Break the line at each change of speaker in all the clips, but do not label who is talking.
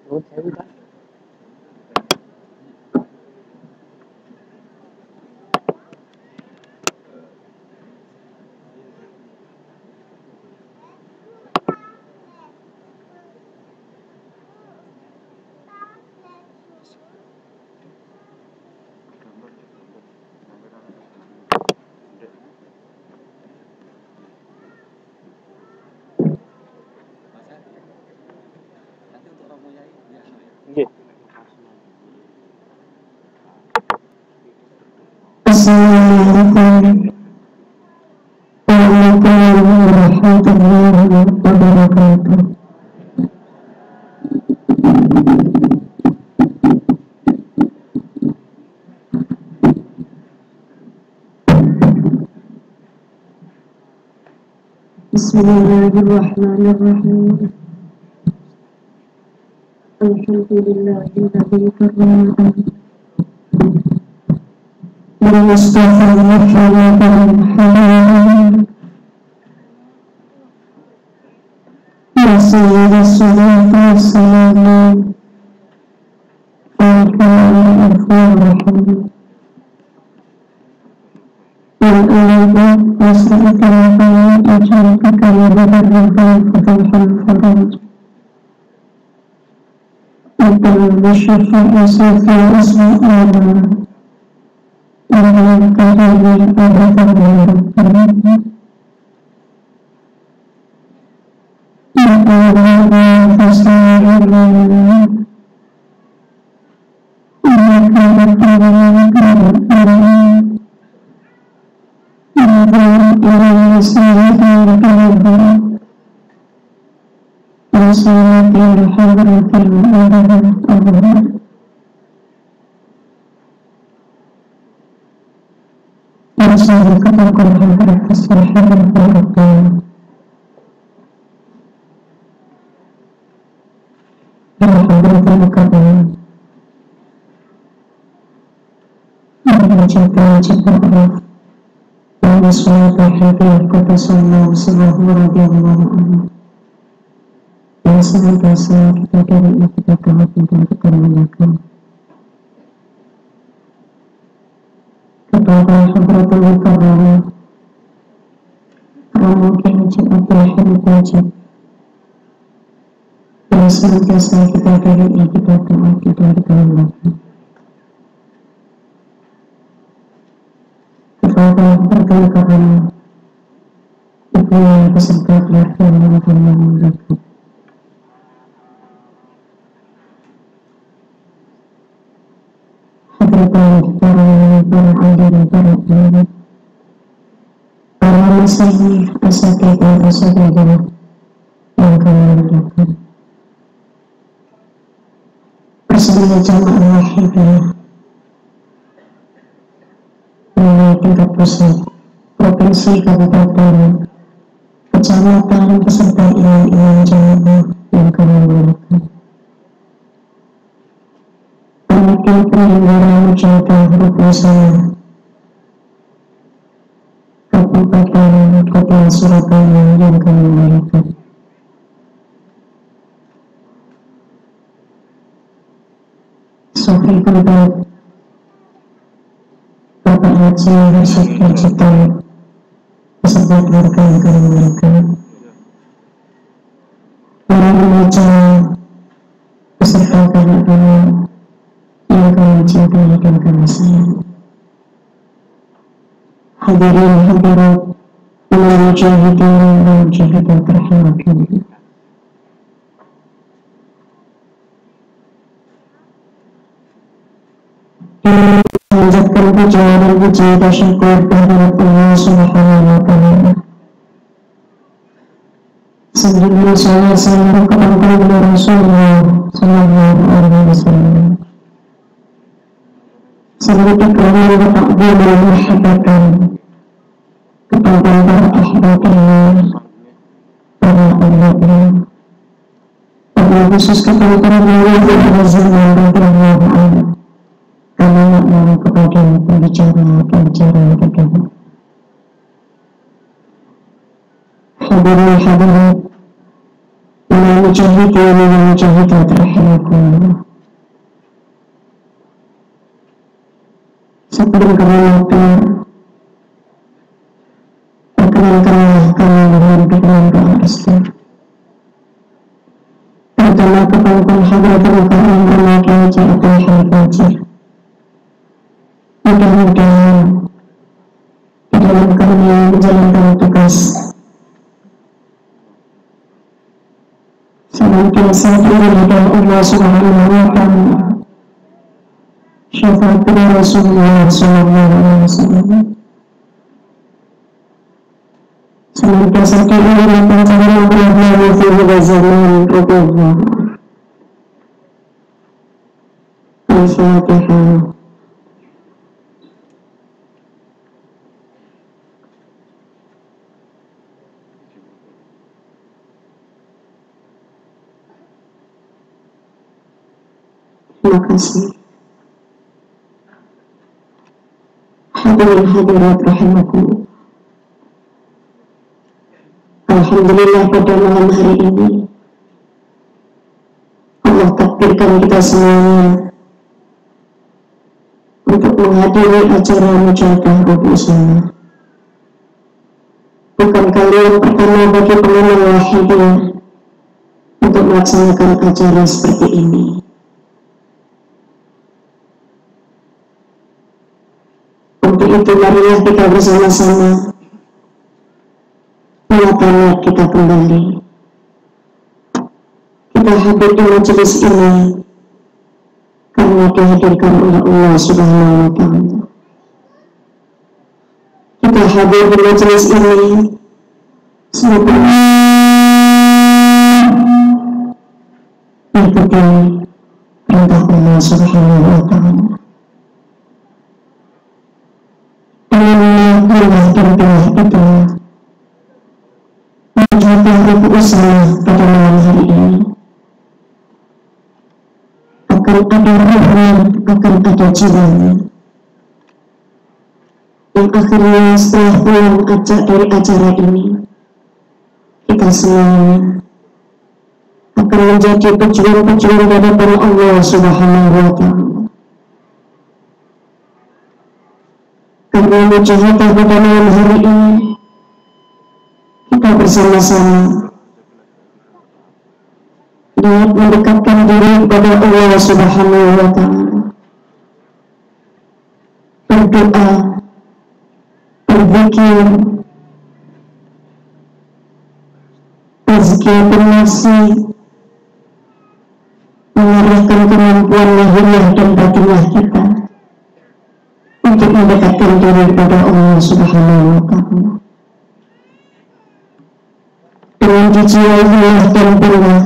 Nuwun sewu, Kak. Nggih.
Assalamualaikum warahmatullahi wabarakatuh. Bismillahirrahmanirrahim. Alhamdulillahilladzi karramana Mustafa Muhammadin Rasulullah sallallahu alaihi wasallam. Yang senantiasa kita diri kita taati dan kita muliakan kepada Hadratul Karim Mungkin Abdul Hamid Wajib yang senantiasa kita diri kita taati dan kita muliakan kepada Hadratul Karim Ibu yang beserta keluarga yang muliakan para masyayikh asatidzah yang kami muliakan, personil jamaah wahidah mulai tingkat pusat, provinsi, kabupaten, kecamatan, beserta imam-imam jamaah yang kami muliakan. Panitia penyelenggara mujahadah huruf wasana Kabupaten Kota Surabaya yang kami muliakan. Sofi Kulbat Bapak Haji Rashid Harjito beserta keluarga yang kami muliakan. Para remaja beserta kanak-kanak yang kami cintai dan kami sayang. Hadirin hadirat minal mujahidin wal mujahidat rahimakumullah. Mengucapkan pujian dan puji syukur kehadirat Allah Subhanahu wa taala. Sebelum saya kepada Rasulullah sallallahu alaihi wasallam. Sebagai kalian bertakbir dan bersyukur kepada para ahbabullah, para ulama, pada khusus kepada para ulama pada zaman radhiyallahu anhu. Kami makna kepada pembicara kita. Hadirin hadirat mujahidin wal mujahidat rahimakumullah. Sebelum kami mulai, perkenalkanlah kami dengan doa Islam. Pertama kepada Hadratul Karim Ramadan Jatul Haifajir. Mudah-mudahan di dalam kami menjalankan tugas senantiasa diridhoi Allah Subhanahu wa Ta'ala. Syafaat Rasulullah sallallahu alaihi wasallam. Senantiasa diridhoi pencahayaan Allah di zaman Rasulullah. Al-Fatihah. Terima kasih. Hadirin hadirat rahimakumullah. Alhamdulillah pada malam hari ini Allah takdirkan kita semuanya untuk menghadiri acara mujahadah Rubuh Sunnah. Bukan kali yang pertama bagi pengamal wahidiyah untuk melaksanakan acara seperti ini. Untuk itu marilah kita bersama-sama menata niat kita kembali. Kita hadir di majelis ini karena dihadirkan oleh Allah Subhanahu wa Ta'ala. Kita hadir di majelis ini semoga ikuti perintah Allah Subhanahu wa Ta'ala. Allah dan Allah itu menjadi Rubuh Sunnah pada malam hari ini akan ada ruhnya, akan ada jiwanya yang akhirnya setelah pulang dari acara ini kita semuanya akan menjadi pejuang-pejuang di hadapan Allah Subhanahu wa Ta'ala. Karena mujahadah pada malam hari ini kita bersama-sama dapat mendekatkan diri kepada Allah Subhanahu wa Ta'ala, berdoa, berzikir, tazkiyatun nafsi, mengarahkan kemampuan lahiriah dan batiniah kita untuk mendekatkan diri kepada Allah Subhanahu wa Ta'ala. Dengan dijiwai hilah dan bela,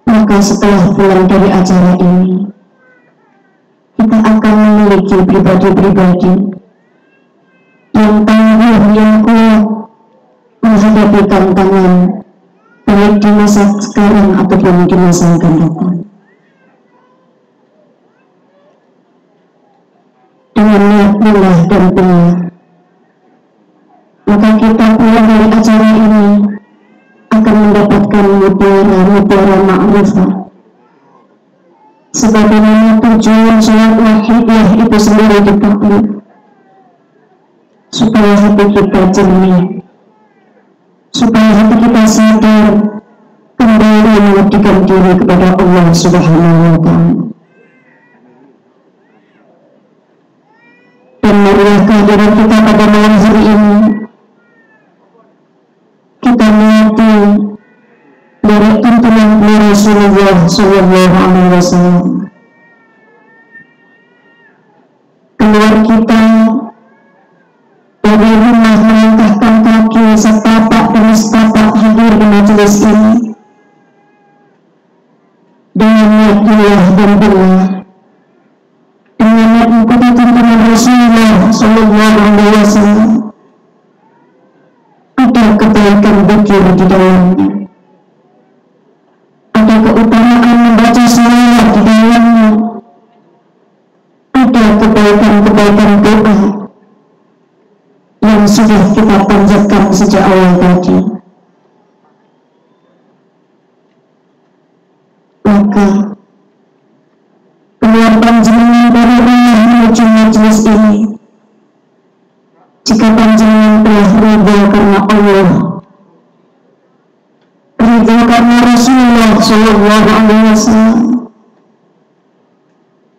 maka setelah pulang dari acara ini kita akan memiliki pribadi-pribadi yang tangguh, yang kuat menghadapi tantangan baik di masa sekarang ataupun di masa yang akan datang. Dengan niat lillah dan billah, maka kita pulang dari acara ini akan mendapatkan mutiara ma'rifah sebagaimana tujuan sholat wahidiyah itu sendiri ditaklif, supaya hati kita jernih, supaya hati kita sadar kembali mengabdikan diri kepada Allah Subhanahu wa Ta'ala. Dan marilah kehadiran kita pada malam hari ini kita mengerti dari tuntunan Rasulullah Sallallahu Alaihi Wasallam. Keluar kita dari rumah melangkahkan kaki setapak demi setapak hadir di majelis ini dengan niat lillah dan billah, dengan niat mengikuti tuntunan Rasulullah Sallallahu Alaihi Wasallam. Ada kebaikan zikir di dalamnya, ada keutamaan membaca selawat di dalamnya, ada kebaikan-kebaikan doa yang sudah kita panjatkan sejak awal tadi. maka keluar panjenengan dari rumah menuju majelis ini jika panjenengan telah ridha karena Allah, ridha karena Rasulullah Shallallahu Alaihi Wasallam.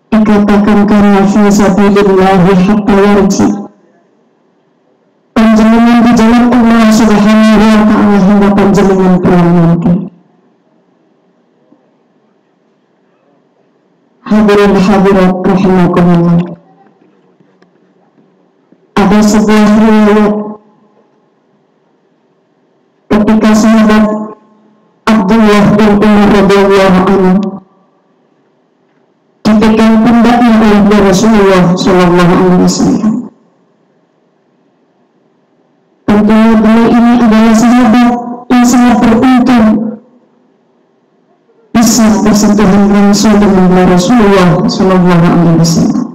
Dikatakan karena fi sabilillahi hatta yarji, panjenengan di jalan Allah Subhanahu wa Ta'ala hingga panjenengan pulang nanti. Hadirin hadirat rahimakumullah, ada sebuah riwayat ketika sahabat Abdullah bin Umar radhiyallahu anhu dipegang pundaknya oleh Rasulullah Shallallahu Alaihi Wasallam. Tentunya beliau ini adalah sahabat yang sangat beruntung bisa bersentuhan langsung dengan Rasulullah Shallallahu Alaihi Wasallam.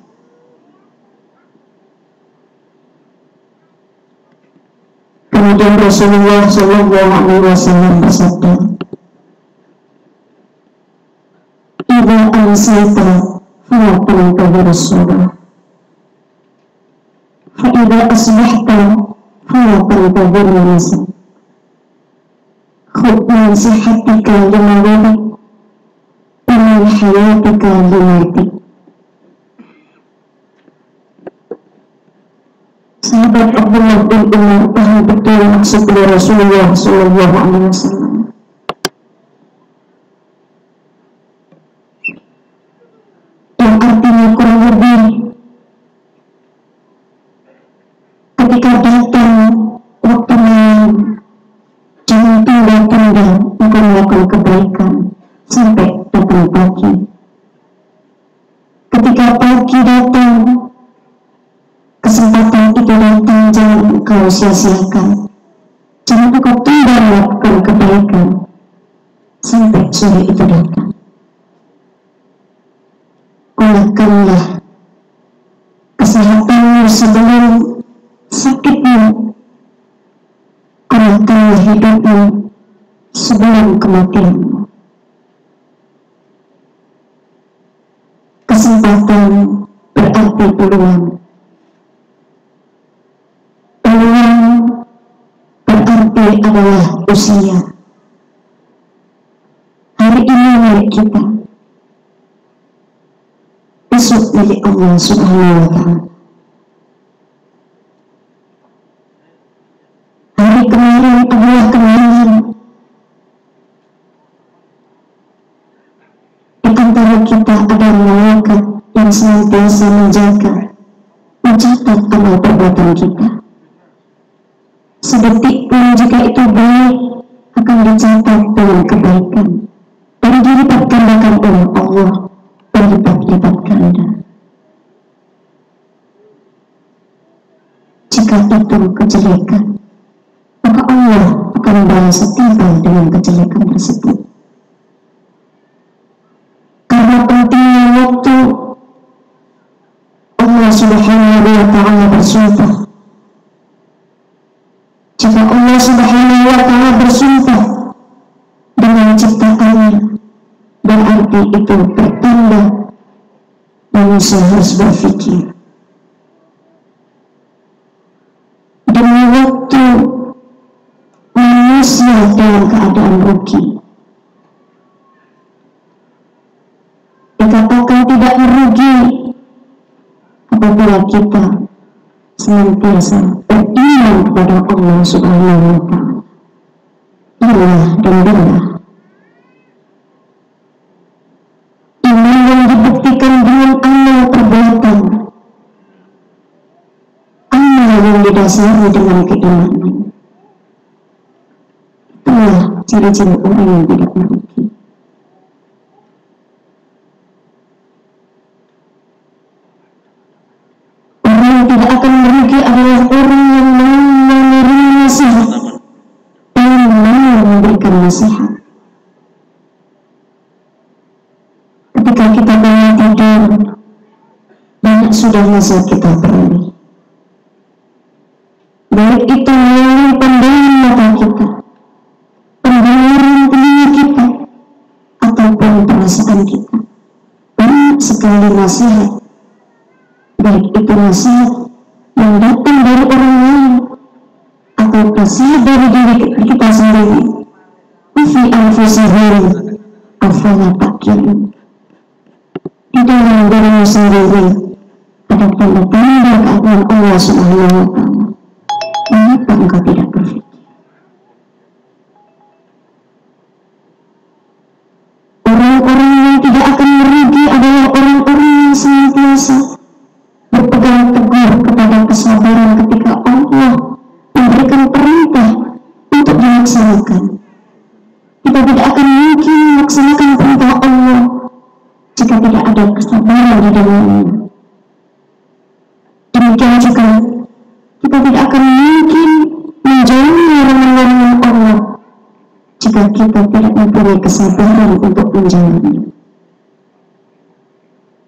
Kemudian Rasulullah Shallallahu Alaihi Wasallam bersabda, "Idza amsayta fala tantabir as-subah, fa idza asbahta fala tantabir al-masa, khudh min sihhatika limaradik wa min hayatika limautik." Sahabat Abdullah bin Umar paham betul maksud dari Rasulullah Shallallahu Alaihi Wasallam. Yang artinya kurang lebih ketika datang waktu malam, jangan tunda-tunda untuk melakukan kebaikan sampai datang pagi. Ketika pagi datang, kesempatan itu datang, jangan engkau sia-siakan. Jangan engkau tunda melakukan kebaikan sampai sore itu datang. Gunakanlah kesehatanmu sebelum sakitmu. Gunakanlah hidupmu sebelum kematianmu. Kesempatan berarti peluang. Peluang berarti adalah usia. Hari ini milik kita, besok milik Allah Subhanahu wa Ta'ala. Hari kemarin adalah kemarin. Di antara kita ada malaikat yang senantiasa mencatat amal perbuatan kita. Sedetik pun jika itu baik akan dicatat dengan kebaikan dan dilipat gandakan oleh Allah berlipat-lipat ganda. Jika itu kejelekan, maka Allah akan balas setimpal dengan kejelekan tersebut. Karena pentingnya waktu, Allah Subhanahu wa Ta'ala bersumpah. Jika Allah Subhanahu wa Ta'ala bersumpah dengan ciptaannya, berarti itu pertanda manusia harus berpikir. Demi waktu, manusia dalam keadaan rugi. Dikatakan tidak merugi apabila kita senantiasa beriman kepada Allah Subhanahu wa Ta'ala. Billah dan billah. Iman yang dibuktikan dengan amal perbuatan, amal yang didasari dengan keimanan. Itulah ciri-ciri orang yang tidak merugi. Orang yang tidak akan merugi adalah orang yang mau menerima nasihat dan mau memberikan nasihat. Ketika kita bangun tidur, banyak sudah bisa kita peroleh. Baik itu melalui pandangan mata kita, pendengaran telinga kita, ataupun perasaan kita. Banyak sekali nasihat, baik itu nasihat yang datang dari orang lain atau nasihat dari diri kita sendiri. Fi anfusihim afala ta'qilun. Di dalam dirimu sendiri ada tanda-tanda keagungan Allah Subhanahu wa Ta'ala. Mengapa engkau tidak berpikir? Orang-orang yang tidak akan merugi adalah orang-orang yang senantiasa berpegang teguh kepada kesabaran ketika Allah memberikan perintah untuk dilaksanakan. Kita tidak akan mungkin melaksanakan perintah Allah jika tidak ada kesabaran di dalamnya. Demikian juga kita tidak akan mungkin menjauhi larangan-larangan Allah jika kita tidak mempunyai kesabaran untuk menjalani.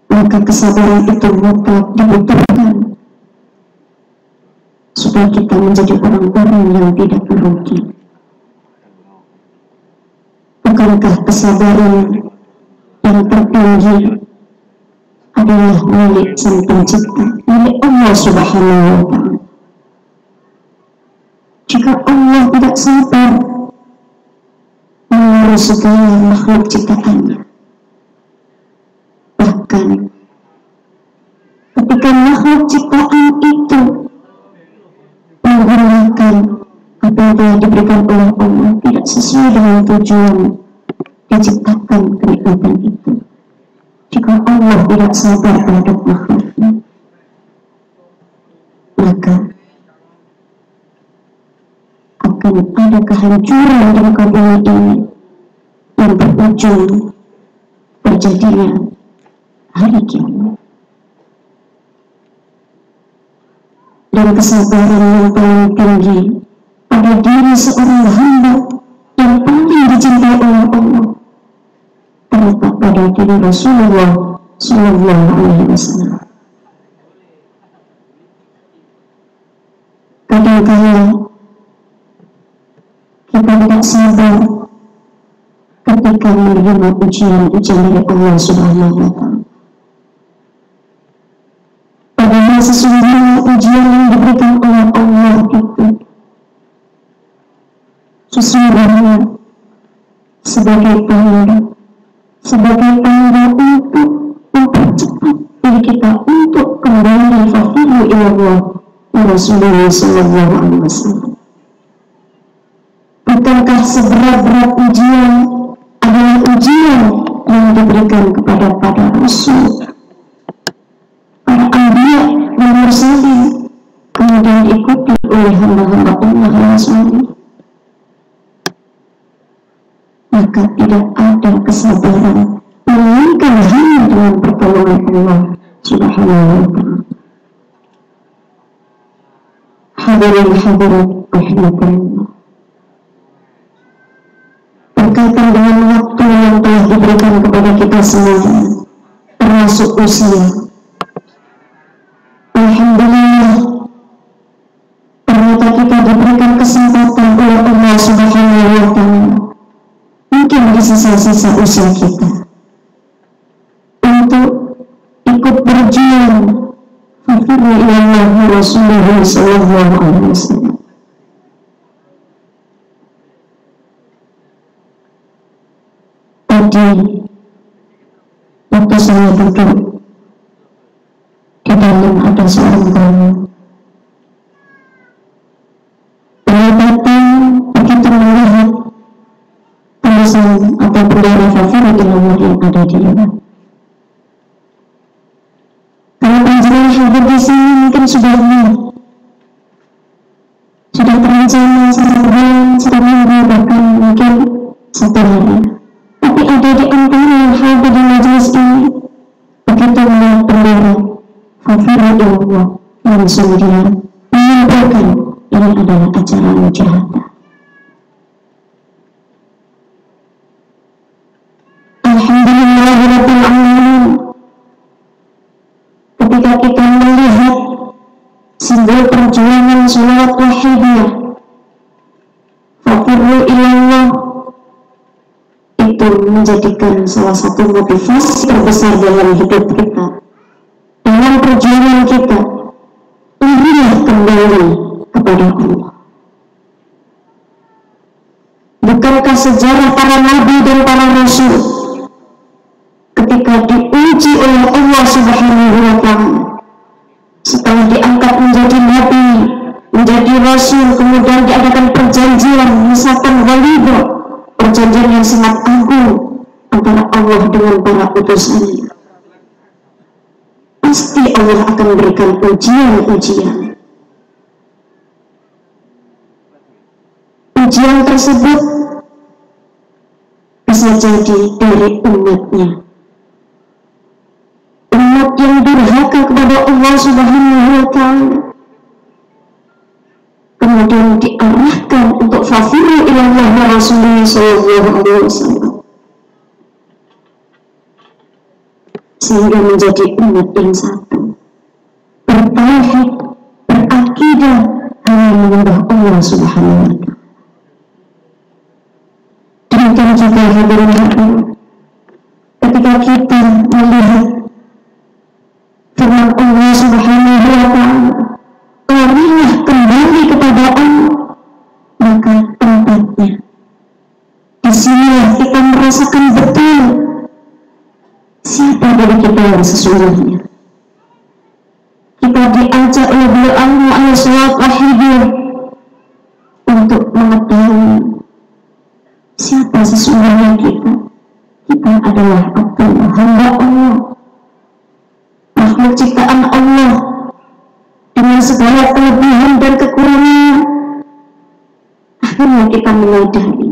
Maka kesabaran itu mutlak dibutuhkan supaya kita menjadi orang-orang yang tidak merugi. Bukankah kesabaran yang tertinggi adalah milik Sang Pencipta, milik Allah Subhanahu wa Ta'ala? Jika Allah tidak sabar mengurus segala makhluk ciptaannya, bahkan ketika makhluk ciptaan itu menggunakan apa yang telah diberikan oleh Allah tidak sesuai dengan tujuan diciptakan kenikmatan itu, jika Allah tidak sabar terhadap makhluknya, maka akan ada kehancuran di muka bumi ini yang berujung terjadinya hari kiamat. Dan kesabaran yang paling tinggi pada diri seorang hamba yang paling dicintai oleh Allah terletak pada diri Rasulullah Sallallahu Alaihi Wasallam. Kadang-kala kita tidak sabar ketika menerima ujian-ujian dari Allah Subhanahu wa Ta'ala. Padahal sesungguhnya ujian yang diberikan oleh Allah itu sesungguhnya sebagai tanda untuk mempercepat diri kita untuk kembali fafiru ilallah wa Rasulullah Sallallahu Alaihi Wasallam. Bukankah seberat-berat ujian adalah ujian yang diberikan kepada para rasul, para anbiya dan mursalin, kemudian diikuti oleh hamba-hamba Allah yang saleh? Maka tidak ada kesabaran melainkan hanya dengan pertolongan Allah Subhanahu wa Ta'ala. Hadirin hadirat rahimakumullah, berkaitan dengan waktu yang telah diberikan kepada kita semuanya, termasuk usia, alhamdulillah, ternyata kita diberikan kesempatan oleh Allah Subhanahu wa Ta'ala, mungkin di sisa-sisa usia kita, untuk ikut berjuang fafiru ilallah wa Rasulullah Sallallahu Alaihi Wasallam. Tadi waktu saya duduk di dalam ada seorang tamu, beliau datang begitu melihat tulisan atau bendera fafiru ilallah yang ada di luar. Kalau panjenengan hadir di sini mungkin sudah terencana satu bulan, satu minggu, bahkan mungkin satu hari. Tapi ada di antara yang hadir di majelis ini begitu melihat bendera fafiru ilallah, langsung dia menyimpulkan ini adalah acara mujahadah. Alhamdulillahirabbil alamin. Ketika kita melihat simbol perjuangan sholawat wahidiyah, fafiru ilallah, itu menjadikan salah satu motivasi terbesar dalam hidup kita, dalam perjuangan kita. Marilah kembali kepada Allah. Bukankah sejarah para nabi dan para rasul ketika diuji oleh Allah Subhanahu wa Ta'ala, setelah diangkat menjadi nabi, menjadi rasul, kemudian diadakan perjanjian, misalkan ghalibah, perjanjian yang sangat agung antara Allah dengan para utusannya. Pasti Allah akan berikan ujian-ujian. Ujian tersebut bisa jadi dari umatnya, umat yang durhaka kepada Allah Subhanahu wa Ta'ala, kemudian diarahkan untuk fafiru ilallah wa rasulih sallallahu alaihi wasallam, sehingga menjadi umat yang satu, bertauhid, berakidah hanya menyembah Allah Subhanahu wa Ta'ala. Demikian juga hadirin, ketika kita melihat firman Allah Subhanahu wa Ta'ala, marilah kembali kepada Allah, maka tempatnya di sinilah kita merasakan betul siapa dari kita yang sesungguhnya. Kita diajak oleh beliau alaihi salatu wassalam untuk mengetahui siapa sesungguhnya kita. Kita adalah Abdullah, hamba Allah, makhluk ciptaan Allah dengan segala kelebihan dan kekurangan. Akhirnya kita menyadari,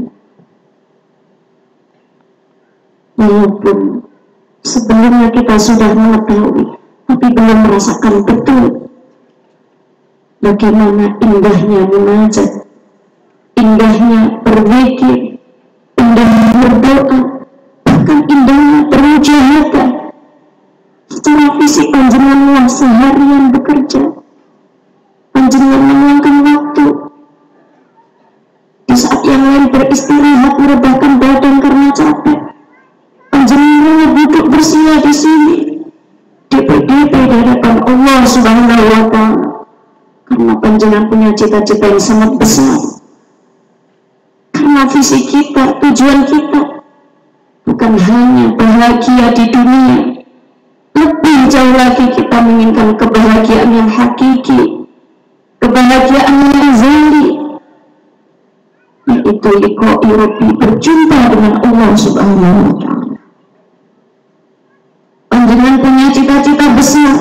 walaupun sebelumnya kita sudah mengetahui, tapi belum merasakan betul bagaimana indahnya munajat, indahnya berzikir, indahnya berdoa, bahkan indahnya bermujahadah. Secara fisik panjenengan seharian bekerja, panjenengan meluangkan waktu, di saat yang lain beristirahat, merebahkan badan karena capek, panjenengan duduk bersila di sini, DPDP di hadapan Allah Subhanahu wa Ta'ala, karena panjenengan punya cita-cita yang sangat besar. Karena visi kita, tujuan kita bukan hanya bahagia di dunia, lebih jauh lagi kita menginginkan kebahagiaan yang hakiki, kebahagiaan yang zali, yaitu liqa'i rabbi, berjumpa dengan Allah Subhanahu wa Ta'ala. Panjenengan punya cita-cita besar,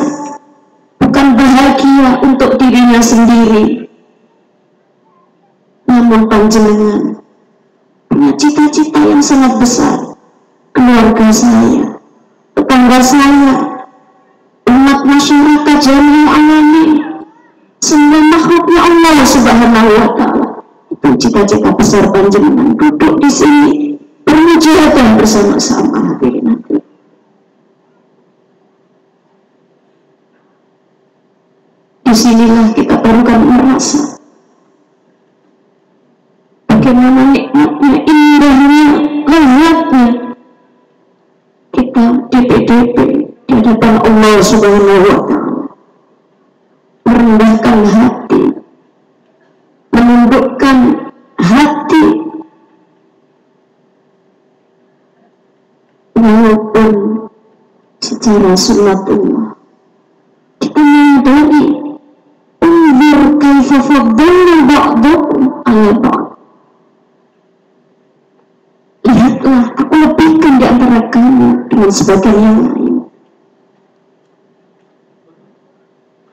bukan bahagia untuk dirinya sendiri, namun panjenengan punya cita-cita yang sangat besar. Keluarga saya, tetangga saya, umat masyarakat jami'ul alamin, semua makhluknya Allah Subhanahu wa Ta'ala, itu cita-cita besar panjenengan. Duduk di sini bermujahadah bersama-sama, hadirin. Disinilah kita baru kan merasa bagaimana nikmatnya, indahnya, lezatnya kita DPDP di hadapan Allah Subhanahu wa Ta'ala, merendahkan hati, menundukkan hati, walaupun secara sunnatullah kita menyadari unzur kaifa faddalna ba'dakum ala ba'd. Lihatlah, aku lebihkan di antara kamu dengan sebagian yang lain.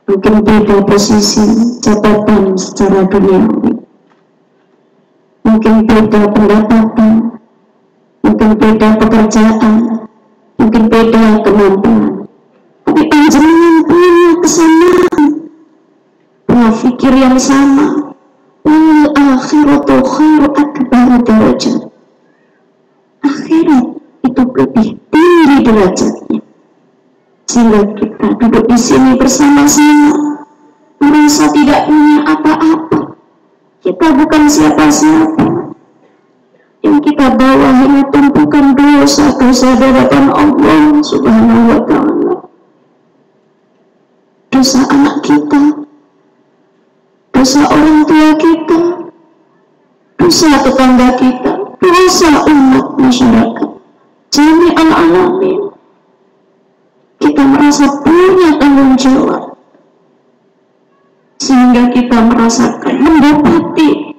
Mungkin beda posisi jabatan secara duniawi, mungkin beda pendapatan, mungkin beda pekerjaan, mungkin beda kemampuan, tapi panjenengan punya kesamaan, punya fikir yang sama. Wal akhiratu khairu akbar darajat. Akhirat itu lebih tinggi derajatnya, sehingga kita duduk di sini bersama-sama merasa tidak punya apa-apa. Kita bukan siapa-siapa. Yang kita kita bawa hanya tumpukan dosa-dosa di hadapan Allah Subhanahu wa Ta'ala. Dosa anak kita, dosa orang tua kita, dosa tetangga kita, dosa umat masyarakat, jami'al alamin. Kita merasa punya tanggung jawab, sehingga kita merasakan mendapati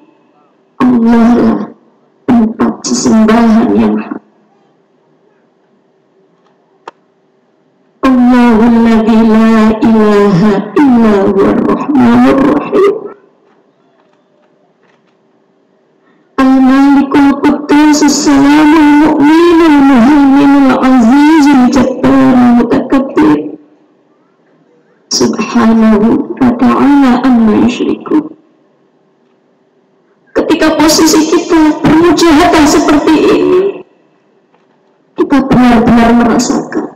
Allah lah tempat sesembahan yang hak. Allahul ladzi la ilaha illa huwar rahmanur rahim. Al-Malikul Quddus as-Salamul Mu'minul Muhaiminul Azizul Jabbarul Mutakabbir. Subhanahu wa ta'ala amma yusyrikun. Ketika posisi kita bermujahadah seperti ini, kita benar-benar merasakan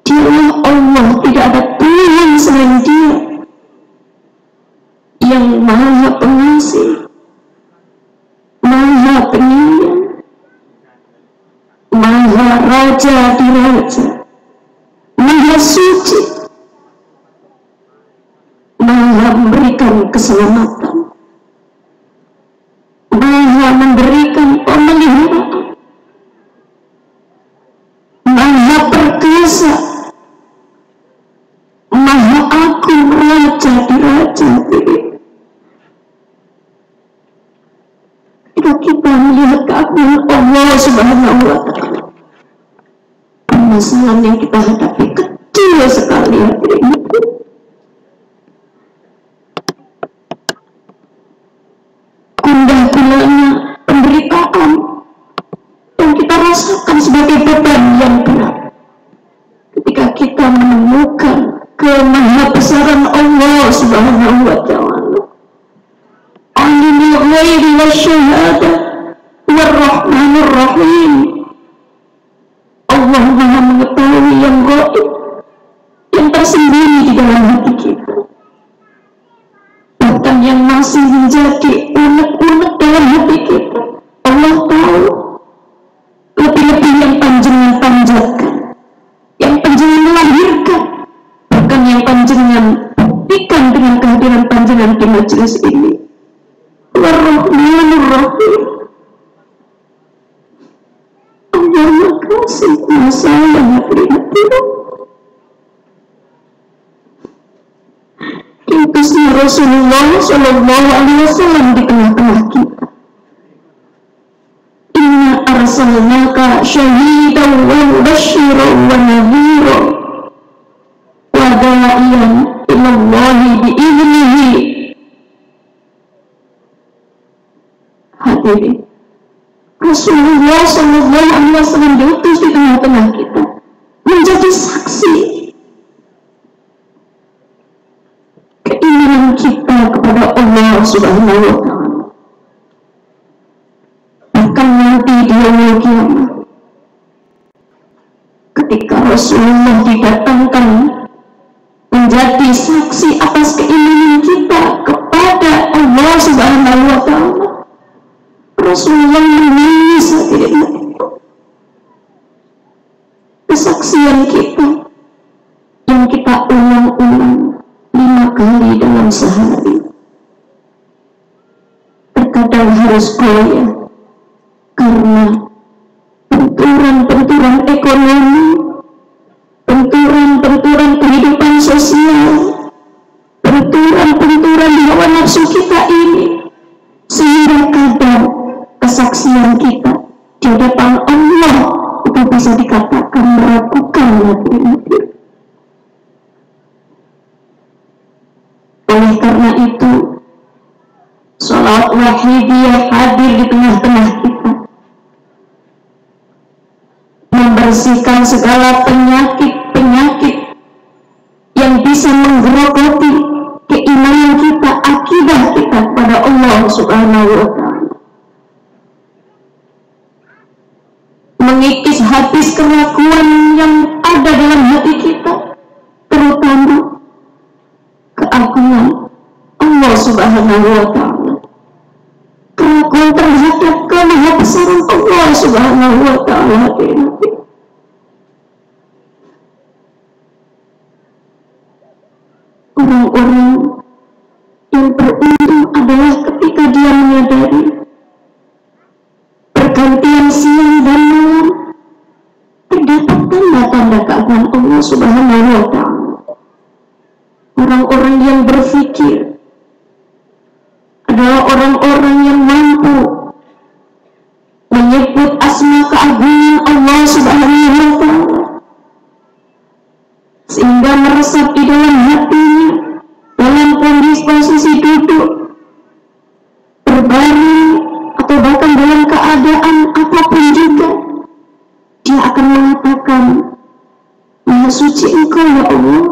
Dialah Allah, tidak ada Tuhan selain Dia yang Maha Pengasih, Maha Penyayang, Maha Raja di Raja, Maha Suci, Maha memberikan keselamatan, Maha memberikan pemeliharaan, Maha perkasa, Maha Agung, Raja di Raja. Ketika kita melihat keagungan Allah Subhanahu wa Ta'ala, permasalahan yang kita hadapi kecil sekali hadirin. Gundah gulana penderitaan yang kita rasakan sebagai beban yang berat, ketika kita menemukan kemahabesaran Allah Subhanahu wa Ta'ala, Alimul Ghaibi wasyahadah War-Rahmanur Rahim. Allah Maha mengetahui yang gaib, yang tersembunyi di dalam hati kita, bahkan yang masih menjadi unek-unek dalam hati kita. Allah tahu. Lebih-lebih yang panjenengan panjatkan, yang panjenengan melahirkan, bukan yang panjenengan buktikan dengan kehadiran panjenengan di majelis ini. Ar-Rahmanur Rahim. Allah makasih, sayang hadirin. Diutusnya Rasulullah Shallallahu Alaihi Wasallam di tengah-tengah kita. Inna arsalnaka syahidan wa mubasysyiran wa nadhiran wa da'iyan ila Allah bi'idnihi. Hadirin, Rasulullah Shallallahu Alaihi Wasallam diutus di tengah-tengah kita menjadi saksi keimanan kita kepada Allah Subhanahu wa Ta'ala. Bahkan nanti di yaumul qiyamah, ketika Rasulullah didatangkan menjadi saksi atas keimanan kita kepada Allah Subhanahu wa Ta'ala, Rasulullah menangis hadirin. Kesaksian kita yang kita ulang-ulang 5 kali dalam sehari, terkadang harus goyah karena benturan-benturan ekonomi, benturan-benturan kehidupan sosial, benturan-benturan hawa nafsu kita ini, sehingga kadang kesaksian kita di hadapan Allah itu bisa dikatakan meragukan hati-hati. Oleh karena itu, sholawat wahidiyah hadir di tengah-tengah kita, membersihkan segala penyakit-penyakit yang bisa menggerogoti keimanan kita, akidah kita kepada Allah Subhanahu wa Ta'ala, mengikis habis keraguan yang ada dalam hati kita, terutama keagungan Allah Subhanahu wa Ta'ala, keraguan terhadap kemahabesaran Subhanahu wa ta'ala. Orang-orang yang beruntung adalah ketika dia menyadari pergantian siang dan malam terdapat tanda-tanda keagungan Allah Subhanahu wa ta'ala. Orang-orang yang berfikir adalah orang-orang yang mampu menyebut asma keagungan Allah Subhanahu wa ta'ala sehingga meresap di dalam hatinya dalam kondisi posisi duduk, berbaring, atau bahkan dalam keadaan apapun juga, dia akan mengatakan, Maha suci Engkau ya Allah,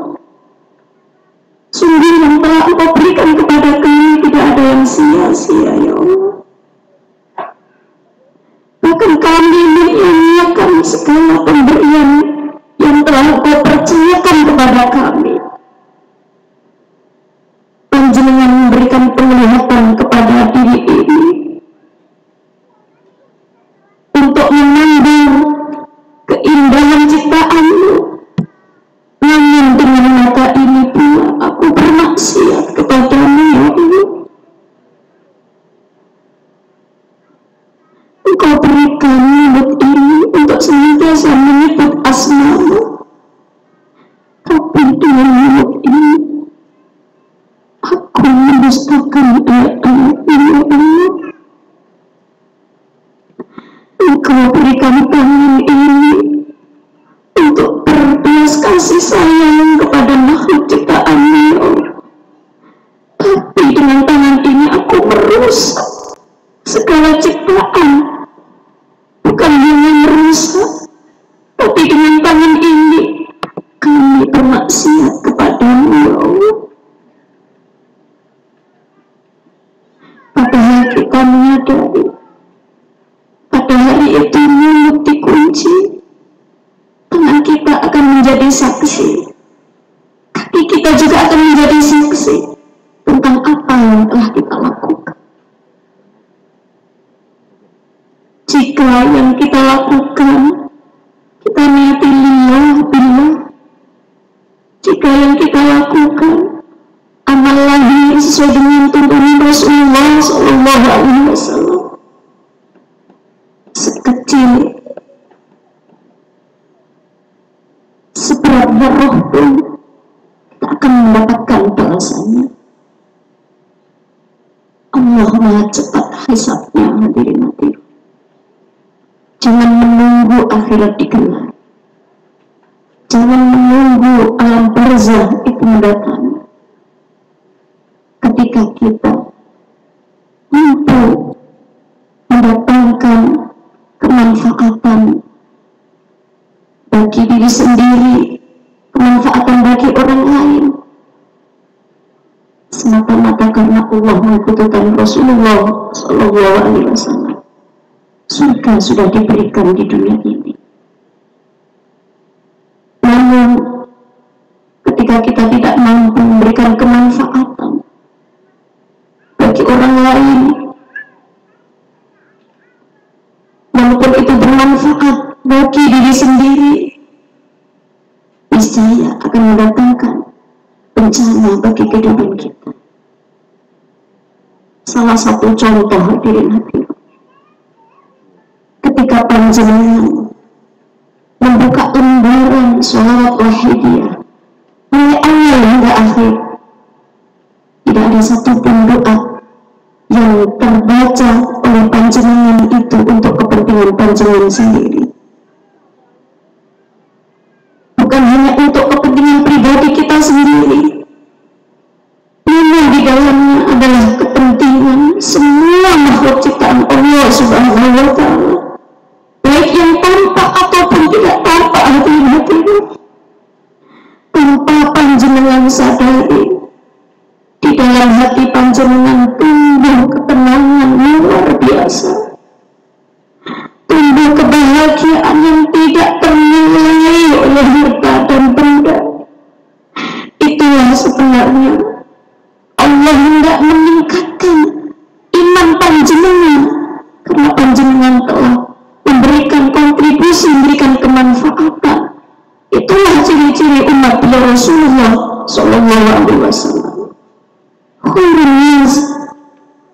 sungguh yang telah Engkau berikan kepada kami tidak ada yang sia-sia ya Allah. Bahkan kami menyanyiakan segala pemberian yang telah Engkau percayakan kepada kami. Panjenengan memberikan penglihatan kepada diri ini untuk memandang keindahan ciptaan-Mu. Namun dengan mata ini pula aku bermaksiat kepada-Mu ya Allah. Engkau berikan mulut ini untuk senantiasa menyebut asma-Mu, tapi dengan mulut ini aku mendustakan ayat-ayat-Mu ya Allah. Engkau berikan tangan ini untuk berbelas kasih sayang kepada makhluk ciptaan-Mu ya Allah. Tapi dengan tangan ini aku merusak segala ciptaan. Bukan hanya merusak, tapi dengan tangan ini kami bermaksiat kepada-Mu ya Allah. Padahal kita menyadari pada hari itu mulut dikunci, tangan kita akan menjadi saksi, kaki kita juga akan menjadi saksi tentang apa yang telah kita lakukan. Jika yang kita lakukan kita niati lillah billah, jika yang kita lakukan amal lahir sesuai dengan tuntunan Rasulullah Sallallahu Alaihi Wasallam, sekecil seberat darah pun kita akan mendapatkan balasannya. Allah Maha cepat hisabnya, hadirin. Jangan menunggu akhirat digelar, jangan menunggu alam barzah itu mendatang. Ketika kita mampu mendatangkan kemanfaatan bagi diri sendiri, kemanfaatan bagi orang lain, semata-mata karena Allah mengikuti Rasulullah Sallallahu Alaihi Wasallam, surga sudah diberikan di dunia ini. Namun ketika kita tidak mampu memberikan kemanfaatan bagi orang lain, walaupun itu bermanfaat bagi diri sendiri, niscaya akan mendatangkan bencana bagi kehidupan kita. Salah satu contoh, hadirin, ketika panjenengan membuka lembaran sholawat wahidiyah mulai awal hingga akhir, tidak ada satupun doa yang terbaca oleh panjenengan itu untuk kepentingan panjenengan sendiri. Bukan hanya untuk kepentingan pribadi kita sendiri, namun di dalamnya adalah kepentingan semua makhluk ciptaan Allah Subhanahu wa ta'ala, baik yang tampak ataupun tidak tampak, hati-hati. Tanpa panjenengan sadari, di dalam hati panjenengan tumbuh ketenangan luar biasa, tumbuh kebahagiaan yang tidak ternilai oleh harta dan benda. Itulah sebenarnya Allah hendak meningkatkan iman panjenengan, karena panjenengan telah memberikan memberikan kemanfaatan. Itulah ciri-ciri umat Rasulullah Sallallahu Alaihi Wasallam. Khairun nas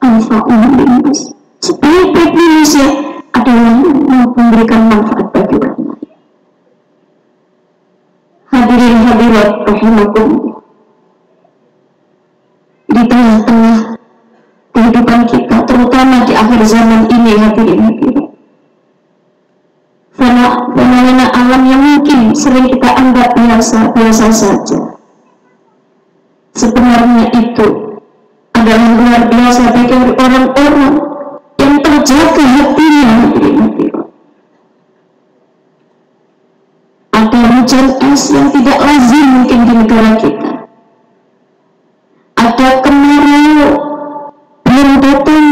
anfa'uhum linnas. Sebaik-baik manusia adalah memberikan manfaat bagi orang lain. Hadirin hadirat rahimakumullah. Di tengah-tengah kehidupan kita, terutama di akhir zaman ini, hadirin hadirat, fenomena alam yang mungkin sering kita anggap biasa saja, sebenarnya itu adalah luar biasa bagi orang-orang yang terjaga hatinya, hadirin hadirat. Ada hujan es yang tidak lazim mungkin di negara kita. Ada kemarau belum datang,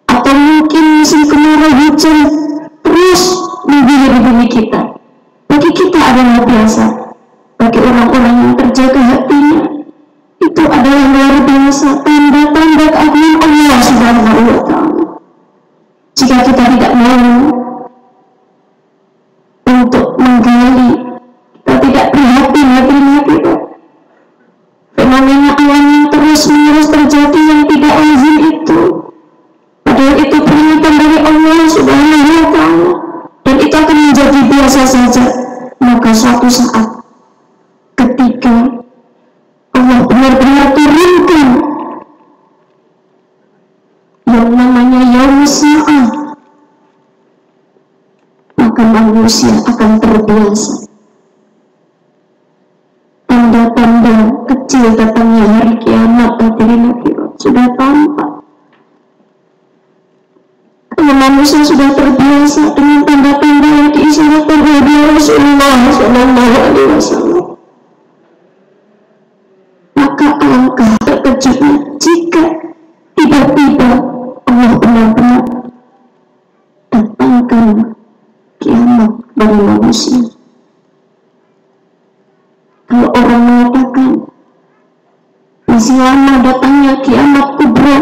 atau mungkin musim kemarau hujan terus mengguyur di bumi kita. Bagi kita adalah biasa. Bagi orang-orang yang terjaga hatinya, itu adalah luar biasa, tanda-tanda keagungan Allah Subhanahu wa Ta'ala. Jika kita tidak mau untuk menggali, kita tidak prihatin, hadirin, fenomena alam yang terus-menerus terjadi yang tidak lazim itu, padahal itu peringatan dari Allah Subhanahu wa Ta'ala, dan itu akan menjadi biasa saja. Maka suatu saat ketika Allah benar-benar turunkan yang namanya Yaumus Sa'ah, maka manusia akan terbiasa. Tanda-tanda kecil datangnya hari kiamat, hadirin hadirat, sudah tampak. Kalau manusia sudah terbiasa dengan tanda-tanda yang diisyaratkan oleh Rasulullah Sallallahu Alaihi Wasallam, maka alangkah terkejutnya jika tiba-tiba Allah benar-benar datangkan kiamat bagi manusia. Kalau orang mengatakan masih lama datangnya kiamat kubra,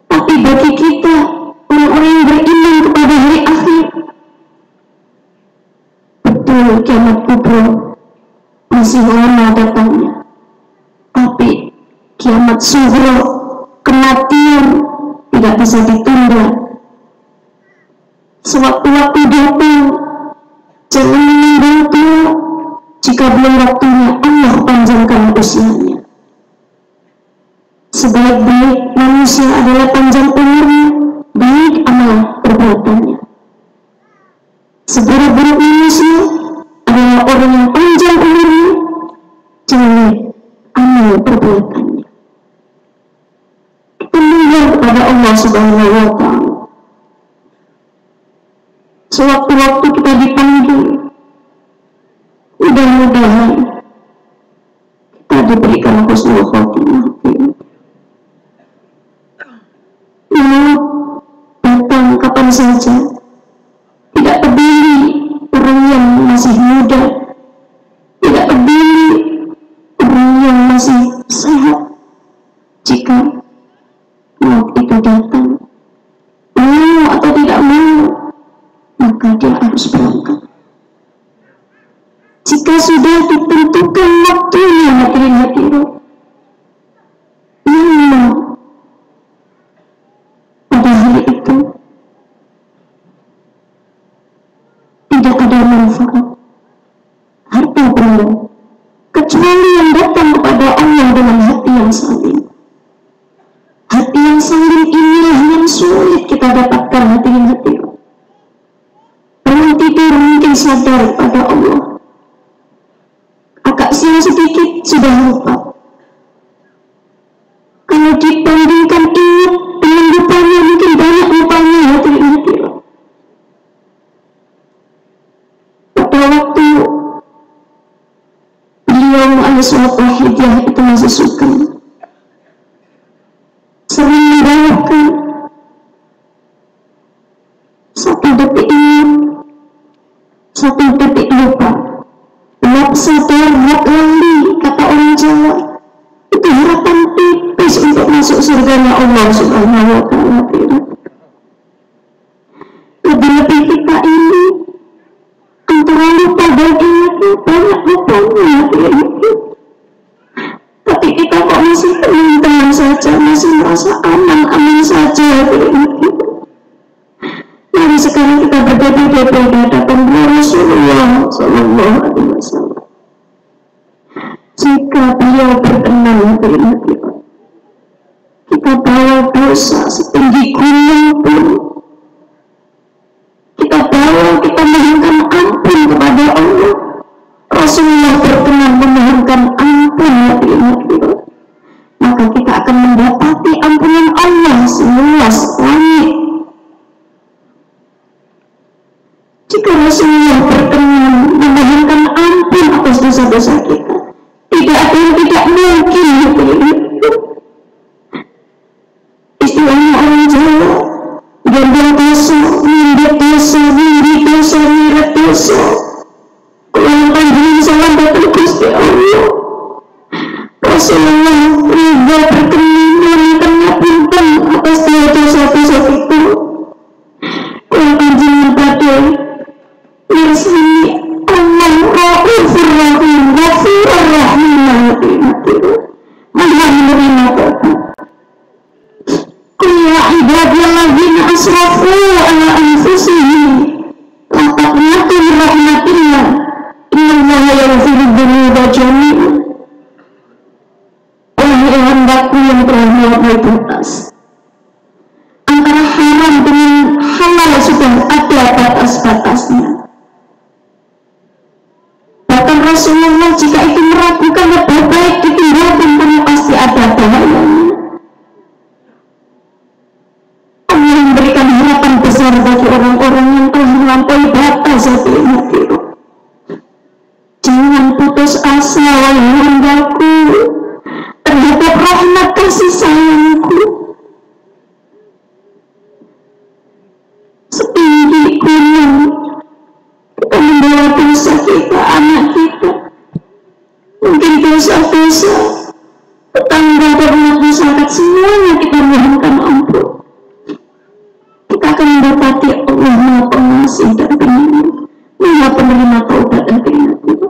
tapi bagi kita orang-orang yang beriman kepada hari akhir, betul kiamat kubra masih lama datangnya. Tapi kiamat sughra, kematian, tidak bisa ditunda. Sewaktu-waktu datang, jangan meninggal tua. Jika belum waktunya, Allah panjangkan usianya. Sebaik-baik manusia adalah panjang umurnya, baik amal perbuatannya. Seburuk-buruk manusia adalah orang yang panjang umurnya, jelek amal perbuatannya. Kita mohon kepada Allah Subhanahu wa Ta'ala. Sewaktu-waktu kita dipanggil, mudah-mudahan kita diberikan husnul khotimah. Maut datang kapan saja, tidak peduli orang yang masih muda, tidak peduli orang yang masih sehat. Jika maut itu datang, mau atau tidak mau, maka dia harus berangkat. Jika sudah ditentukan waktunya, hadirin hadirat, namun pada hari itu tidak ada manfaat harta benda kecuali yang datang kepada Allah dengan hati yang salim. Hati yang salim inilah yang sulit kita dapatkan, hadirin hadirat. Orang tidur mungkin sadar pada Allah, agak siang sedikit sudah lupa. Kalau dibandingkan ingat dengan lupanya, mungkin banyak lupanya, hadirin hadirat. Pada waktu beliau alaihi wahidiyah itu masih suka, sering membawakan satu detik ingat, satu detik lupa. Sadar, lali, kata orang Jawa, itu harapan tipis untuk masuk surganya Allah Subhanahu wa Ta'ala. Lebih-lebih kita ini dan ingatnya banyak lupanya, tapi kita kok masih tenang saja, masih merasa aman-aman saja. Mari sekarang kita berdiri di hadapan Rasulullah Sallallahu Alaihi Wasallam. Jika beliau berkenan, kita bawa dosa setinggi gunung pun, kita mohonkan ampun kepada Allah. Rasulullah berkenan memohonkan ampun, maka kita akan mendapati ampunan Allah seluas langit. Jika Rasulullah berkenan memohonkan ampun atas dosa-dosa kita, tidak ada yang tidak mungkin. Istilahnya orang Jawa, gambang dosa, mindat dosa, minggit dosa, mirat dosa. Kalau panjang salam batul Gusti Allah, Rasulullah ridha berkenan memohonkan ampun atas dosa-dosa itu. Kalau panjang badai Yersini Allah Raufur Rahim Ghafurur Rahim Maha menerima taubat. Qul ya ibadiyalladzina asrafu ala anfusihim la taqnatu min rahmatillah innallaha yaghfiru dzunuba jami'an. Wahai hambaku yang telah melampaui batas, antara haram dengan halal sudah ada batas-batasnya. Bahkan Rasulullah jika itu meragukan lebih baik ditinggalkan karena pasti ada bahayanya. Allah memberikan harapan besar bagi orang-orang yang telah melampaui batas. Jangan putus asa wahai hambaku terhadap rahmat kasih sayangku. Setinggi gunung kita membawa dosa kita, anak kita, mungkin dosa-dosa tetangga dan masyarakat, semuanya kita mohonkan ampun. Kita akan mendapati Allah Maha Pengasih dan Penyayang, Maha penerima taubat dan keringat itu.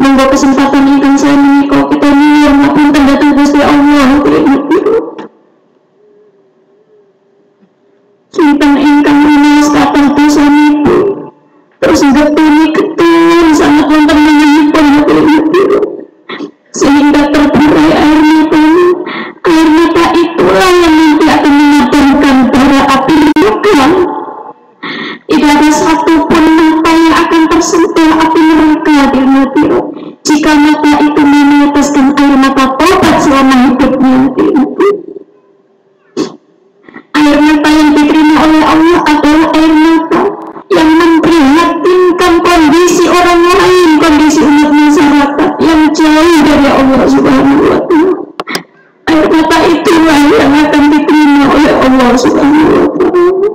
Monggo kesempatan ingkang saya menika kita nyuwun ngapunten dhateng Gusti Allah keringat itu. Sinten ingkang menawi kathah dosa niku terus getun sangat wonten menyangipun sehingga terburai air mata itulah yang nanti akan memadamkan bara api neraka. Tidak ada satupun mata yang akan tersentuh api neraka jika mata itu meneteskan air mata taubat selama hidupnya. Air mata yang diterima oleh Allah adalah air mata yang memprihatinkan kondisi orang lain, kondisi umat masyarakat yang jauh dari Allah Subhanahu wa Ta'ala. Air mata itulah yang akan diterima oleh Allah Subhanahu wa Ta'ala.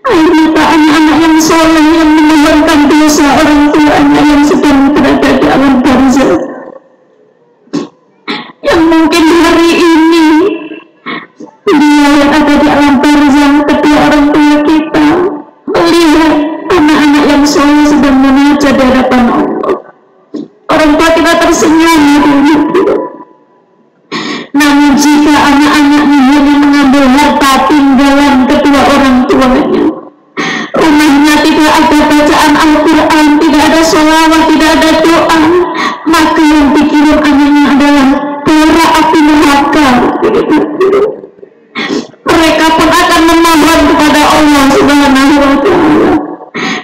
Air mata anak-anak yang soleh yang memohonkan dosa orang tuanya yang sedang berada di alam barzakh, yang mungkin hari ini dia yang ada di alam barzakh, kedua orang tua kita melihat anak-anak yang soleh sedang menajat di hadapan Allah. Orang tua kita tersenyum. Namun jika anak-anaknya hanya mengambil harta tinggalan kedua orang tuanya, rumahnya tidak ada bacaan Al-Quran, tidak ada sholawat, tidak ada doa, maka yang dikirim anaknya adalah bara api neraka. Mereka pun akan memohon kepada Allah Subhanahu wa Ta'ala.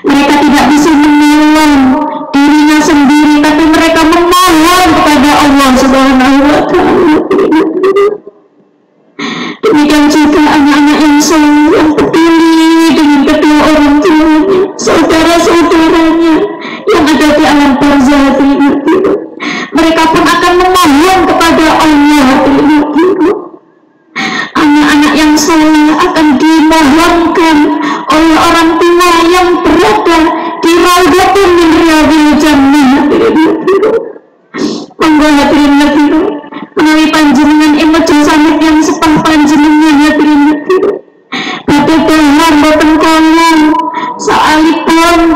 Mereka tidak bisa menolong dirinya sendiri, tapi mereka memohon kepada Allah Subhanahu wa Ta'ala. Demikian juga anak-anak yang soleh yang peduli dengan kedua orang tuanya, saudara-saudaranya yang ada di alam barzakh. Mereka pun akan memohon kepada Allah. Anak-anak yang soleh akan dimohonkan oleh orang tua yang berada di raudhatun min riyadhil jannah. Monggo hadirin hadirin menawi panjenengan emoji sanget yang sepah panjenengan hadirin hadirin badhe dahar boten kono salipun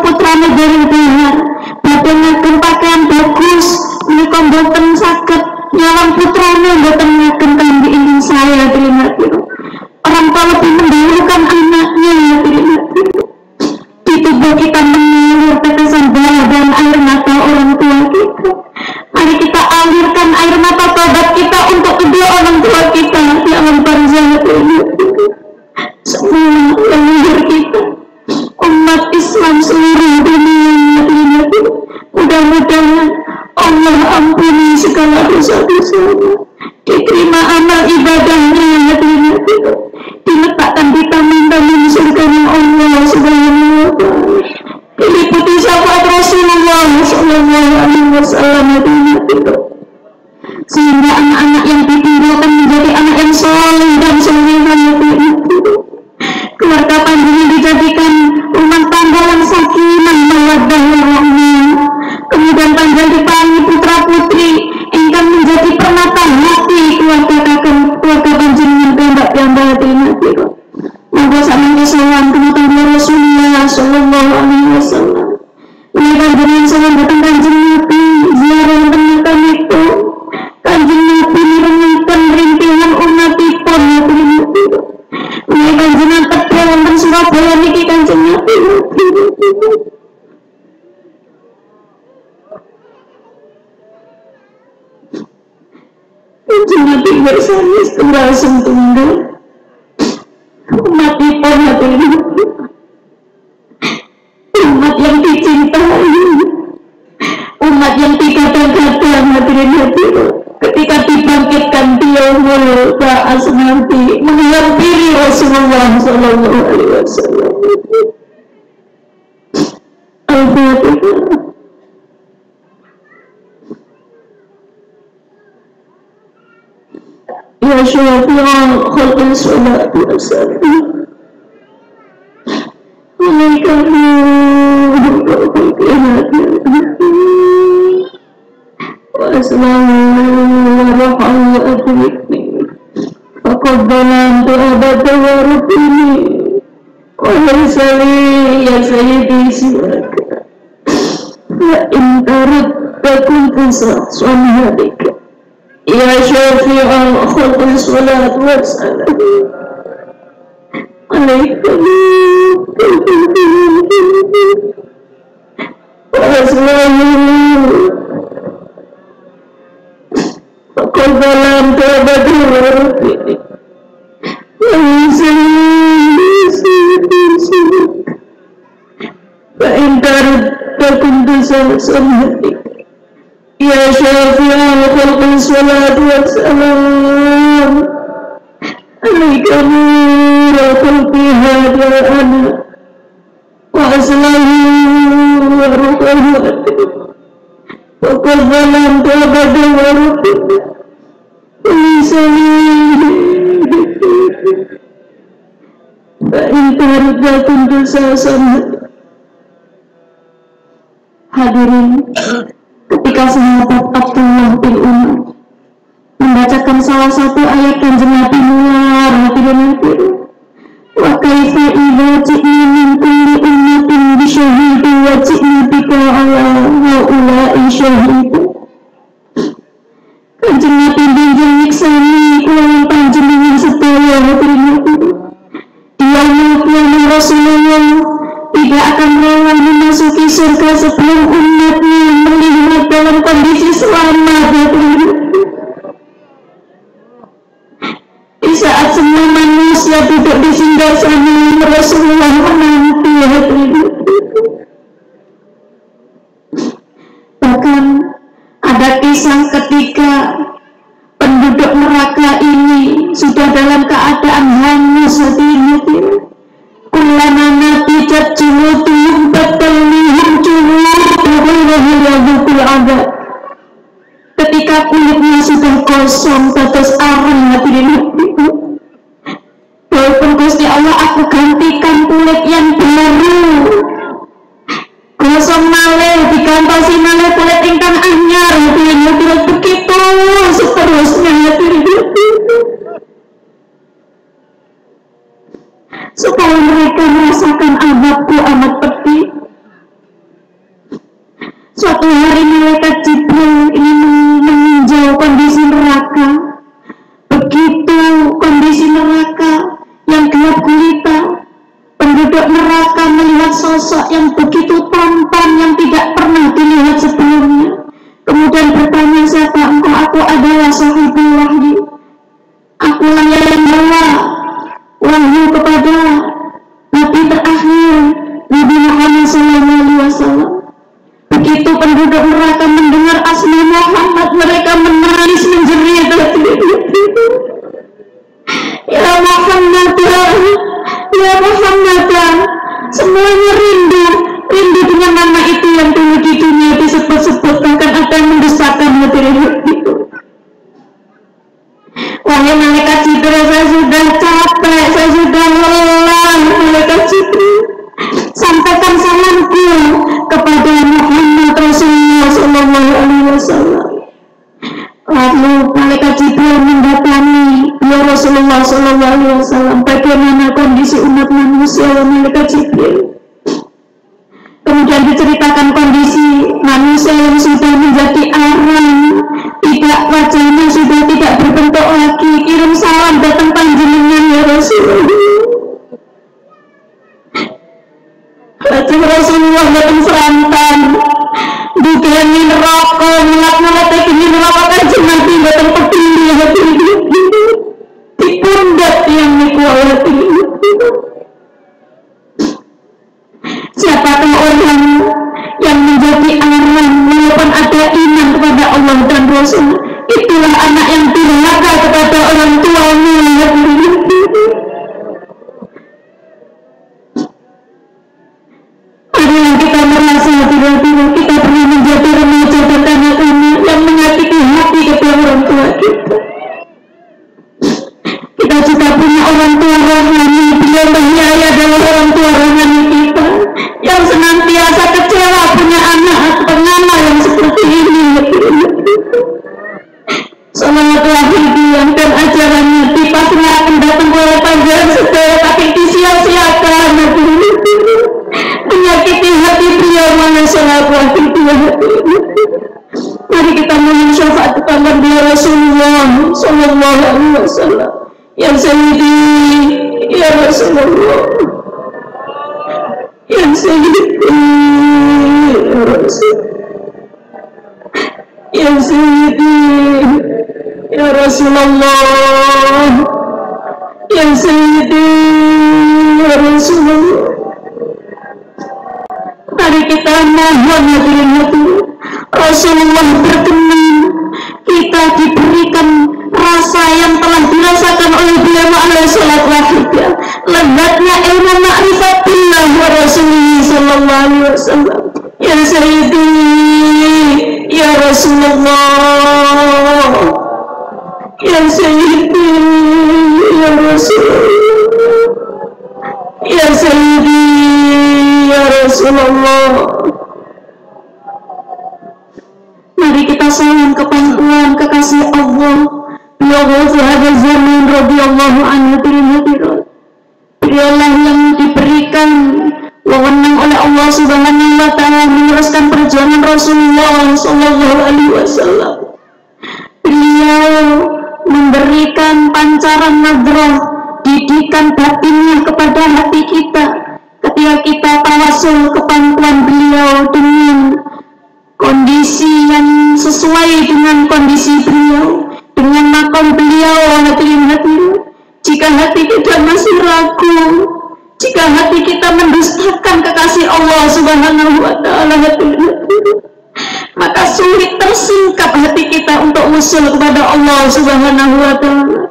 dosa-dosanya, diterima amal ibadahnya, hadirin hadirat, diletakkan di taman-taman surganya Allah Subhanahu wa Ta'ala, diliputi syafaat Rasulullah Sallallahu Alaihi Wasallam, hadirin hadirat, sehingga anak-anak yang ditinggalkan menjadi anak yang soleh dan solehah, hadirin hadirat. Keluarga panjenengan dijadikan rumah tangga yang sakinah mawaddah warahmah. Kemudian panjenengan diparingi putra putri ingkang menjadi permata hati keluarga panjenengan piyambak-piyambak, hadirin hadirat. Monggo sampeyan sowan dumateng Rasulullah sallallahu alaihi wasallam. Menika panjenengan sowan dhateng Kanjeng Nabi, ziarah teng makam itu. Kanjeng Nabi mirengaken rintihan umatipun, hadirin hadirat. Menika panjenengan tepel wonten Surabaya niki Kanjeng Nabi. Kanjeng Nabi bersani setunggal setunggal umatipun, hadirin hadirat. Umat yang dicintai, umat yang digadang-gadang, hadirin hadirat. Ketika dibangkitkan tiongul ba'as nanti menghampiri Rasulullah Sallallahu Alaihi Wasallam. Al-Fatihah. Ya syafi'al khalqi salatu wassalam alaika wa assalamu wa rahmatullahi faqaddalan tu'abata wa rukini wa harsali ya sayyidi siwaka wa intarat takun pusat suami hadika ya syafi'al khalqi salatu wassalam alaika wa assalamu faqaddalan tu'abata wa rukini wa harsali sayyidi siwaka wa intarat takun pusat suami hadika ya syafi'al khalqi salatu wassalam alaika nurul khalqi hadana wa aslahu wa rukahu wa qadzalam ta'abada wa rukina wa lisani wa intarda kuntu sasana. Hadirin, ketika sahabat Abdullah bin Umar membacakan salah satu ayat Kanjeng Nabi Nuar, hadirin hadirin, wa kaifa idza ji'na min kulli ummatin bi syahidin wa ji'na bika ala haula'i syahidin. Kanjeng Nabi benjing nyiksani kula panjenengan sedaya, hadirin hadirin. Dia mengaku Rasulullah tidak akan rela memasuki surga sebelum umatnya melihat dalam kondisi selamat, hadirin. Di saat semua manusia duduk di singgasana Rasulullah menanti, hadirin. Bahkan ada kisah ketika penduduk neraka ini sudah dalam keadaan hangus, hadirin. Kullama natijat juluduhum badalnihum juluduhum ghayra adab. Ketika kulitnya sudah kosong batas arang, hadirin. Walaupun Gusti Allah aku gantikan kulit yang baru, kosong malih digantosi malih kulit ingkang anyar, hadirin hadirat. Begitu seterusnya, hadirin. Supaya mereka merasakan azabku amat pedih. Suatu hari malaikat Jibril ini meninjau kondisi neraka. Begitu kondisi neraka yang gelap gulita, penduduk neraka melihat sosok yang begitu tampan yang tidak pernah dilihat sebelumnya. Kemudian bertanya, siapa engkau? Aku adalah sahibul wahyi. Akulah yang bawa wahyu kepada Nabi terakhir, Nabi Muhammad SAW. Begitu penduduk neraka mendengar asma Muhammad, mereka menangis Muhammadan. Semuanya rindu dengan nama itu yang dulu di dunia disebut-sebut, bahkan ada yang mendustakan hadirin itu. Wahai malaikat Jibril, saya sudah capek, saya sudah lelah. Malaikat Jibril, sampaikan salamku kepada Muhammad Rasulullah Sallallahu Alaihi Wasallam. Lalu malaikat Jibril mendatangi ya Rasulullah Sallallahu Alaihi Wasallam. Bagaimana kondisi umat manusia, ya malaikat Jibril? Kemudian diceritakan kondisi manusia yang sudah menjadi arang, tidak, wajahnya sudah tidak berbentuk lagi. Kirim salam datang panjenengan ya Rasulullah. Wajah Rasulullah datang serantan, dugeni neraka, melat-melat ini neraka kan Nabi datang peduli hati ini, di pundak yang dikualati. Siapakah orang yang menjadi arang walaupun ada iman kepada Allah dan Rasul? Itulah anak yang durhaka kepada orang tuanya. Ada yang kita merasa tiba-tiba kita pernah menjadi remaja dan anak-anak yang menyakiti hati kepada orang tua kita. Kita juga punya orang tua rohani, beliau berniaya adalah orang tua rohani kita yang senantiasa kecewa punya anak pengamal yang seperti ini. Salawatullah hidayah dan ajarannya dipasnya akan datang oleh panjangan segala, tapi disia-siakan menyakiti hati beliau. Mana salawatullah hidayah. Mari kita mohon syafaat kepada beliau Rasulullah Sallallahu Alaihi Wasallam. Ya Sayyidi, ya Rasulullah, ya Sayyidi, ya Rasul, ya Sayyidi, ya Rasulullah, ya Sayyidi, ya Rasulullah. Mari kita mohon hadirin hati Rasulullah berkenan kita diberikan rasa yang telah dirasakan oleh beliau alaihi salatu wasallam, lezatnya ilmu ma'rifat billah wa Rasulullah sallallahu alaihi wasallam. Ya Sayyidi, ya Rasulullah, ya Sayyidi, ya Rasulullah, ya Sayyidi, ya Rasulullah. Mari kita salam ke pangkuan kekasih Allah, ya Rasulullah zaman radhiyallahu anhu. Beliaulah yang diberikan wewenang oleh Allah Subhanahu wa taala meneruskan perjuangan Rasulullah sallallahu alaihi wasallam. Beliau memberikan pancaran nadrah, didikan batinnya kepada hati kita ketika kita tawasul ke pangkuan beliau dengan kondisi yang sesuai dengan kondisi beliau, dengan makom beliau. Hati-hati jika hati kita masih ragu, jika hati kita mendustakan kekasih Allah Subhanahu wa taala, maka sulit tersingkap hati kita untuk usul kepada Allah Subhanahu wa taala.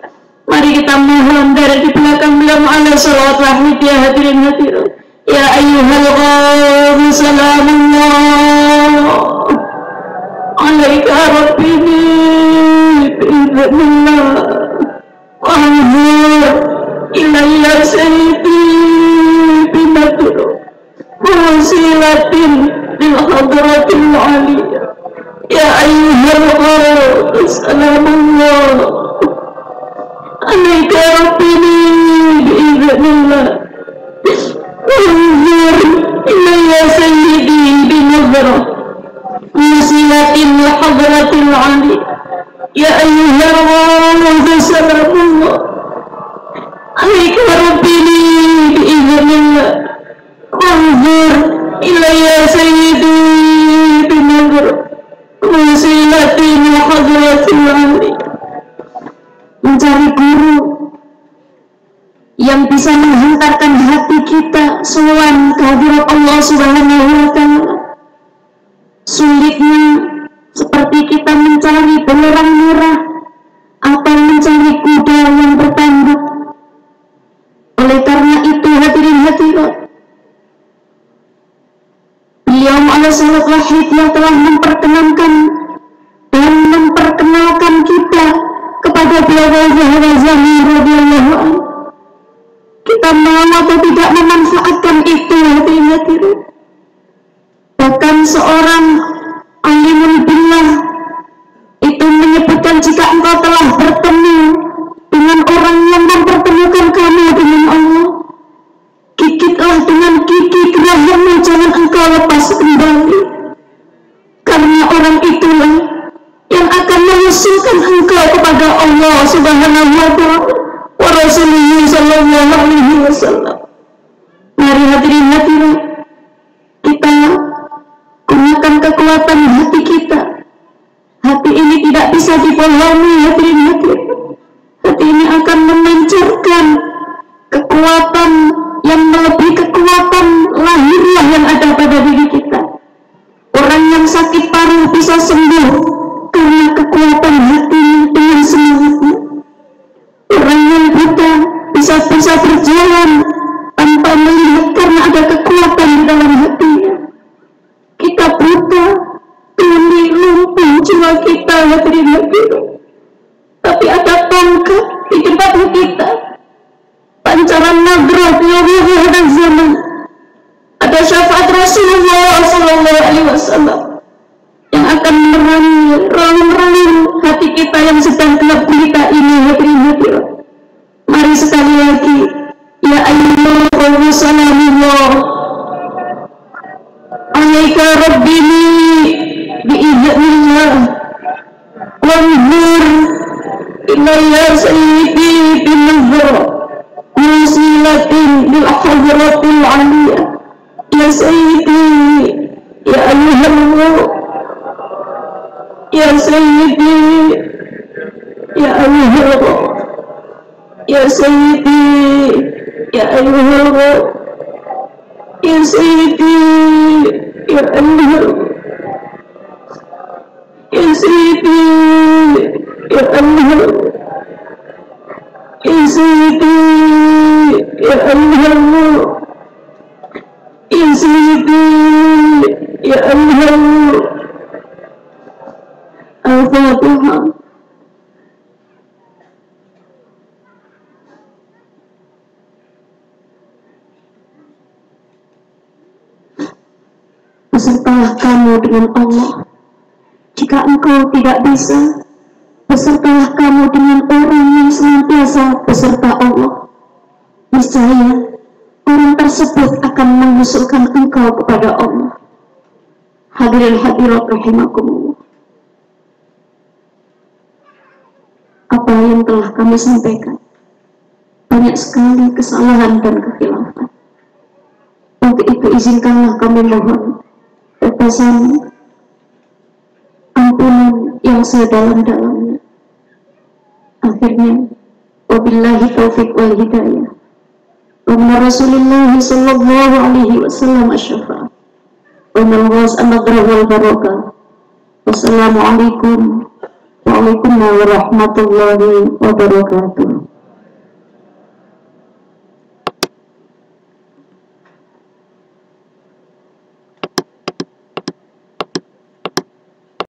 Mari kita mohon dari di belakang beliau alaihi salatu wasallam. Hadirin hadirat, ya ayyuhal ghawm salamullah alaika rabbini bi'idhnillah wa anzur ilayya sayyidi bimadru wasilatin lil hadratil aliyah. Ya ayyuhal ghawm salamullah alaika rabbini bi'idhnillah wa anzur ilayya sayyidi bimadru wasilatin lil hadratil aliyah. Ya ayyuhal ghawm salamullah alaika rabbini bi'idhnillah wanzur ilayya sayyidi bimadru wasilatin lil hadratil aliyah. Mencari guru yang bisa menghantarkan hati kita sowan kehadirat Allah Subhanahu wa taala. Sulitnya seperti kita mencari belerang merah atau mencari kuda yang bertanduk. Oleh karena itu hadirin Entah dengan gigi gerahmu jangan engkau lepas kembali, karena orang itulah yang akan mengusulkan engkau kepada Allah Subhanahu wa ta'ala wa Rasulullah sallallahu alaihi wasallam. Mari hadirin kita gunakan kekuatan hati kita. Hati ini tidak bisa dibohongi, hadirin. Hati ini akan memancarkan kekuatan yang melebihi kekuatan lahiriah yang ada pada diri kita. Orang yang sakit paru bisa sembuh karena kekuatan hati dengan semangatnya. Orang yang buta bisa berjalan tanpa melihat karena ada kekuatan di dalam hatinya. Kita buta, tuli, lumpuh jiwa kita, hadirin. Tapi ada tongkat di depan kita, pancaran nagrah nurul dan zaman. Ada syafaat Rasulullah sallallahu alaihi wasallam yang akan menerangi relung-relung hati kita yang sedang gelap gulita ini, hadirin. Mari sekali lagi, ya ayyuhal salamullah alaika rabbini biiznillah wanzur ilayya sayyidi bin nazar musilatin bil hadratil aliyah ya sayyidi ya ayyuhallah ya sayyidi ya ayyuhallah ya sayyidi ya ayyuhallah ya sayyidi ya ayyuhallah ya sayyidi ya ayyuhallah ya sayyidi ya ayyuhallah ya sayyidi ya ayyuhallah. Al-Fatihah. Besertalah kamu dengan Allah. Jika engkau tidak bisa, besertalah kamu dengan orang yang senantiasa beserta Allah. Niscaya orang tersebut akan mengusulkan engkau kepada Allah. Hadirin hadirat rahimakumullah. Apa yang telah kami sampaikan, banyak sekali kesalahan dan kekhilafan. Untuk itu izinkanlah kami mohon batasan ampunan yang sedalam-dalamnya. Akhirnya, wabillahi taufiq wal hidayah. Wa Rasulullah sallallahu alaihi wasallam asy-syafa'a. Wa nalwas an-nadra wal barakah. Wassalamualaikum warahmatullahi wabarakatuh.